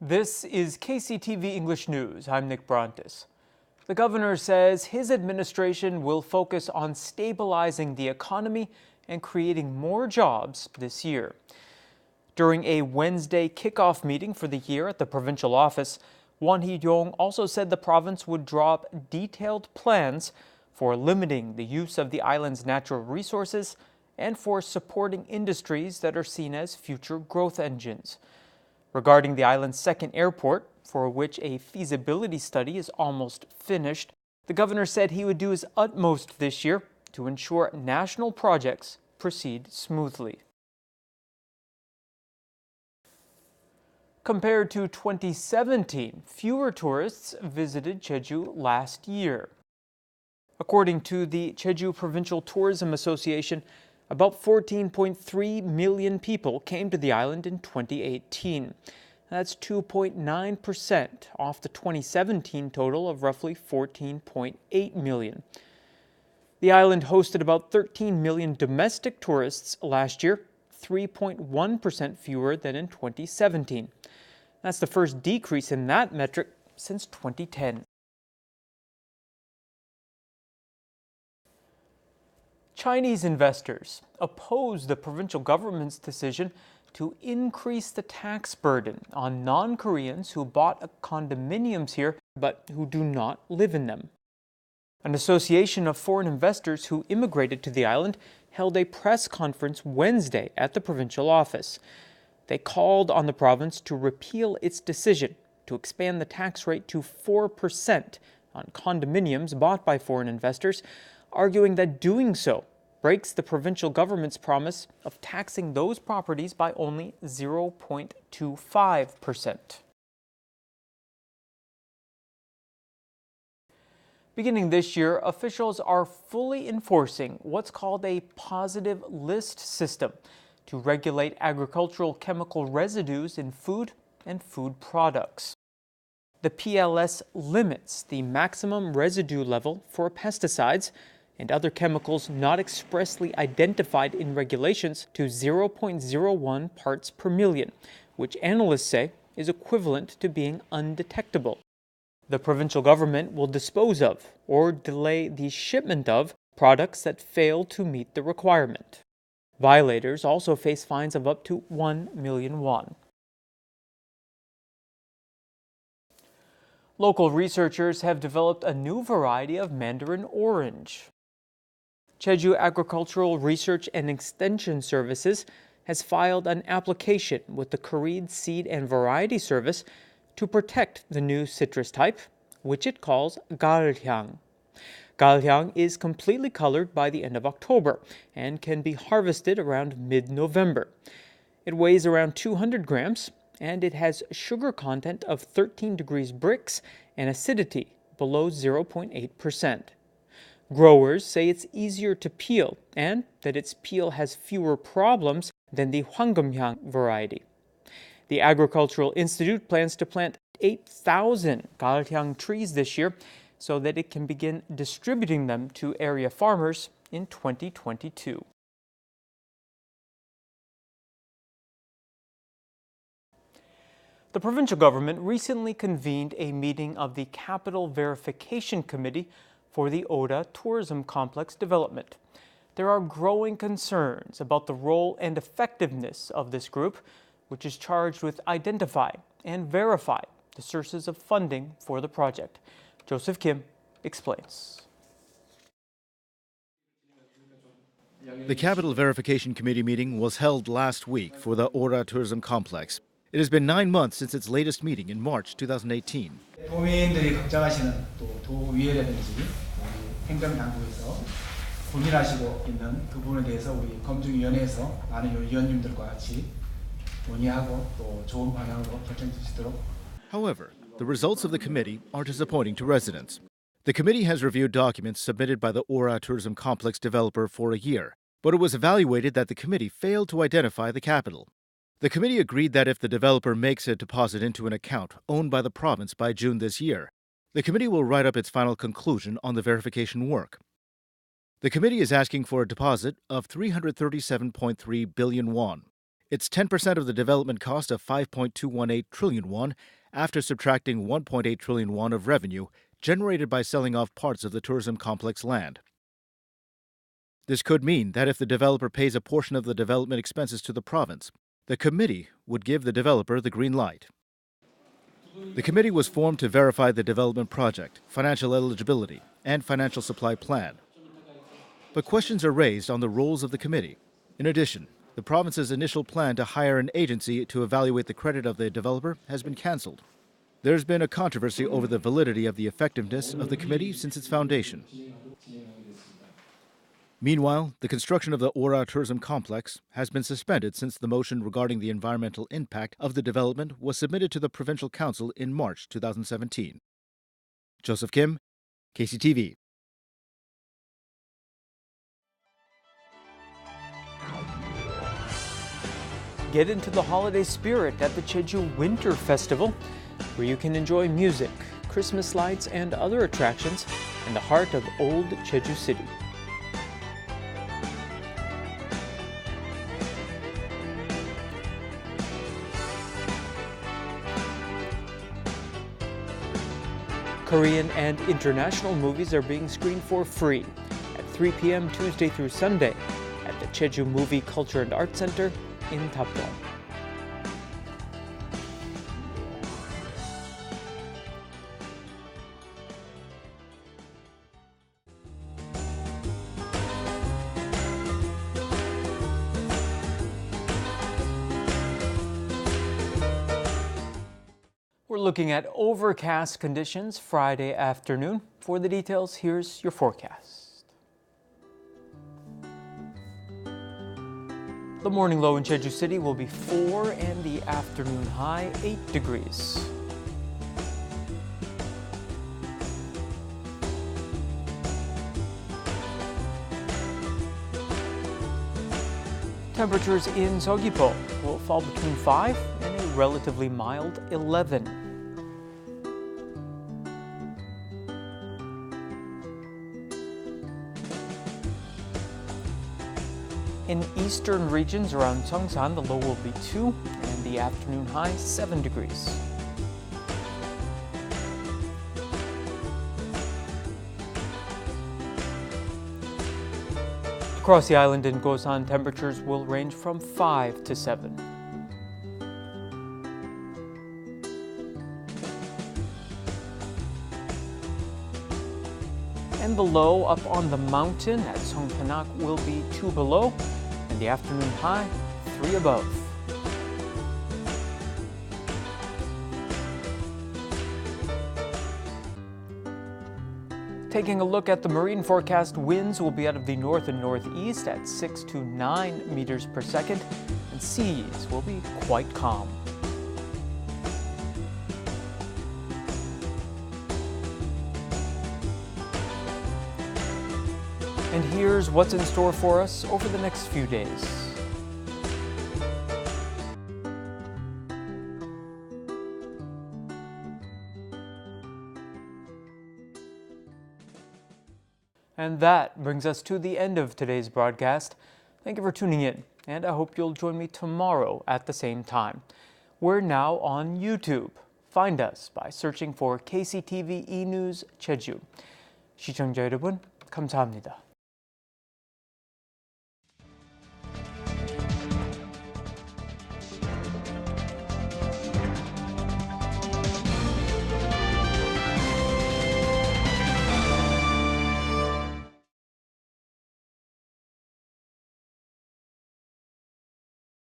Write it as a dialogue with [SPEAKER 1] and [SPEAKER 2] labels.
[SPEAKER 1] This is KCTV English News. I'm Nick Brontes. The governor says his administration will focus on stabilizing the economy and creating more jobs this year. During a Wednesday kickoff meeting for the year at the provincial office, Won Hee-ryong also said the province would draw up detailed plans for limiting the use of the island's natural resources and for supporting industries that are seen as future growth engines. Regarding the island's second airport, for which a feasibility study is almost finished, the governor said he would do his utmost this year to ensure national projects proceed smoothly. Compared to 2017, fewer tourists visited Jeju last year. According to the Jeju Provincial Tourism Association, about 14.3 million people came to the island in 2018. That's 2.9% off the 2017 total of roughly 14.8 million. The island hosted about 13 million domestic tourists last year, 3.1% fewer than in 2017. That's the first decrease in that metric since 2010. Chinese investors oppose the provincial government's decision to increase the tax burden on non-Koreans who bought condominiums here but who do not live in them. An association of foreign investors who immigrated to the island held a press conference Wednesday at the provincial office. They called on the province to repeal its decision to expand the tax rate to 4% on condominiums bought by foreign investors, arguing that doing so breaks the provincial government's promise of taxing those properties by only 0.25%. Beginning this year, officials are fully enforcing what's called a positive list system to regulate agricultural chemical residues in food and food products. The PLS limits the maximum residue level for pesticides and other chemicals not expressly identified in regulations to 0.01 parts per million, which analysts say is equivalent to being undetectable. The provincial government will dispose of or delay the shipment of products that fail to meet the requirement. Violators also face fines of up to 1 million won. Local researchers have developed a new variety of mandarin orange. Jeju Agricultural Research and Extension Services has filed an application with the Korea Seed and Variety Service to protect the new citrus type, which it calls galhyang. Galhyang is completely colored by the end of October and can be harvested around mid-November. It weighs around 200 grams and it has sugar content of 13 degrees Brix and acidity below 0.8%. Growers say it's easier to peel and that its peel has fewer problems than the Hwanggeumhyang variety. The Agricultural Institute plans to plant 8,000 galhyang trees this year so that it can begin distributing them to area farmers in 2022. The provincial government recently convened a meeting of the Capital Verification Committee for the Oda Tourism Complex development. There are growing concerns about the role and effectiveness of this group, which is charged with identifying and verifying the sources of funding for the project. Joseph Kim explains.
[SPEAKER 2] The Capital Verification Committee meeting was held last week for the Oda Tourism Complex. It has been 9 months since its latest meeting in March 2018.
[SPEAKER 3] 도민들이 걱정하시는 또 도의회라든지 우리 행정당국에서 고민하시고 있는 그 부분에 대해서 우리 검증위원회에서 많은 위원님들과 같이 논의하고 또 좋은 방향으로 결정 주시도록.
[SPEAKER 2] However, the results of the committee are disappointing to residents. The committee has reviewed documents submitted by the Ora Tourism Complex developer for a year, but it was evaluated that the committee failed to identify the capital. The committee agreed that if the developer makes a deposit into an account owned by the province by June this year, the committee will write up its final conclusion on the verification work. The committee is asking for a deposit of 337.3 billion won. It's 10% of the development cost of 5.218 trillion won after subtracting 1.8 trillion won of revenue generated by selling off parts of the tourism complex land. This could mean that if the developer pays a portion of the development expenses to the province, the committee would give the developer the green light. The committee was formed to verify the development project, financial eligibility, and financial supply plan. But questions are raised on the roles of the committee. In addition, the province's initial plan to hire an agency to evaluate the credit of the developer has been cancelled. There's been a controversy over the validity of the effectiveness of the committee since its foundation. Meanwhile, the construction of the Ora Tourism Complex has been suspended since the motion regarding the environmental impact of the development was submitted to the Provincial Council in March 2017. Joseph Kim, KCTV.
[SPEAKER 1] Get into the holiday spirit at the Jeju Winter Festival, where you can enjoy music, Christmas lights, and other attractions in the heart of Old Jeju City. Korean and international movies are being screened for free at 3 p.m. Tuesday through Sunday at the Jeju Movie Culture and Arts Center in Tapdong. We're looking at overcast conditions Friday afternoon. For the details, here's your forecast. The morning low in Jeju City will be 4 and the afternoon high 8 degrees. Temperatures in Seogwipo will fall between 5 and a relatively mild 11. In eastern regions around Seongsan, the low will be 2 and the afternoon high 7 degrees. Across the island in Gosan, temperatures will range from 5 to 7. And the low up on the mountain at Songpanak will be 2 below, and the afternoon high 3 above. Taking a look at the marine forecast, winds will be out of the north and northeast at 6 to 9 meters per second, and seas will be quite calm. And here's what's in store for us over the next few days. And that brings us to the end of today's broadcast. Thank you for tuning in, and I hope you'll join me tomorrow at the same time. We're now on YouTube. Find us by searching for KCTV E-News Jeju. 시청자 여러분, 감사합니다.